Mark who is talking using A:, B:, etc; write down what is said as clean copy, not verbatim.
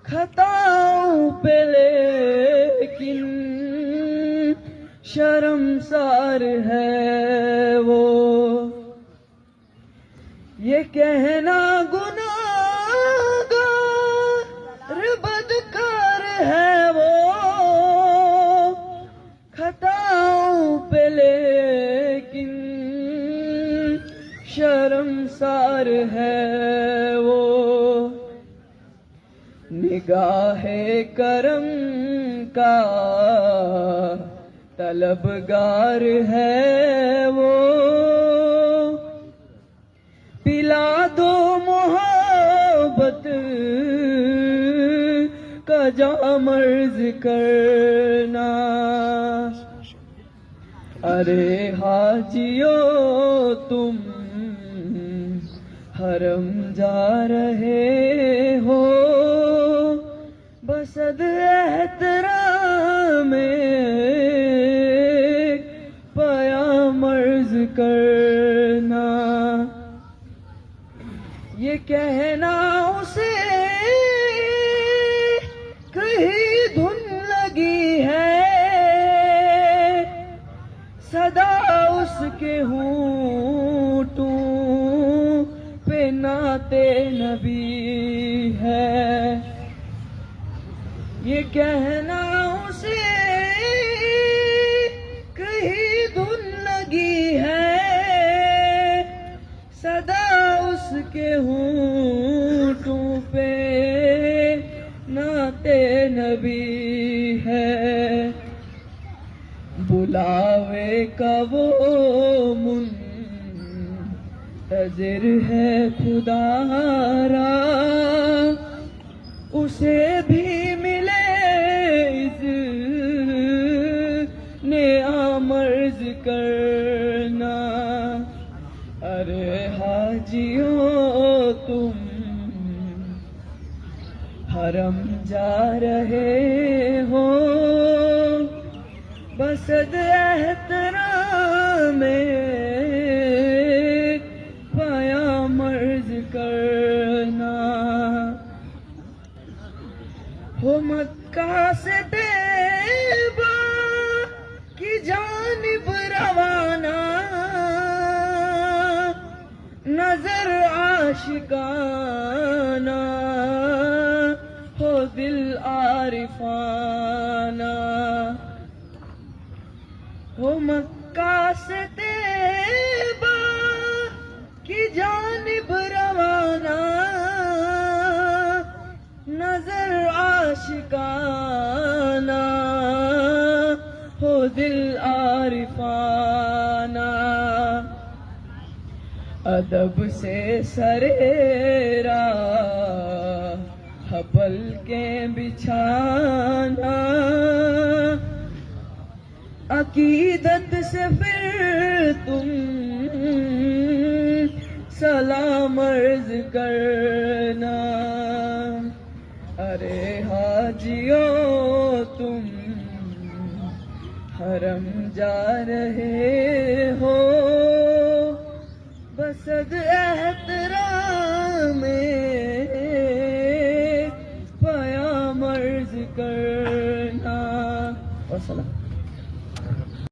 A: खताओं पे लेकिन शर्मसार है वो, ये कहना गुनाहगार बदकार है वो। खताओं पे लेकिन शर्मसार है वो, निगाहे करम का तलबगार है वो। पिला दो मोहब्बत का जाम अर्ज करना, अरे हाजियो तुम हरम जा रहे हो, बसद एहतराम पयाम अर्ज करना। ये कहना उसे कहीं धुन लगी है, सदा उसके होंठों पे नाते नबी है। ये कहना उसे कहीं धुन लगी है, सदा उसके होंठों पे नाते नबी है। बुलावे का वो मुंतज़िर है खुदारा, उसे भी मिले इज़्ने आमर्ज़ करना, अरे हाजियों तुम हरम जा रहे हो, बसद एहतराम पयाम अर्ज करना। हो मक्का से तैबा की जानिब रवाना, नजर आशिकाना हो दिल आरिफाना। हो मक्का से तैबा की जानिब रवाना, नजर आशिकाना हो दिल आरिफाना। अदब से सरेरा हबल के बिछाना, अकीदत से फिर तुम सलाम अर्ज करना, अरे हाजियों तुम हरम जा रहे हो, बसद एहतराम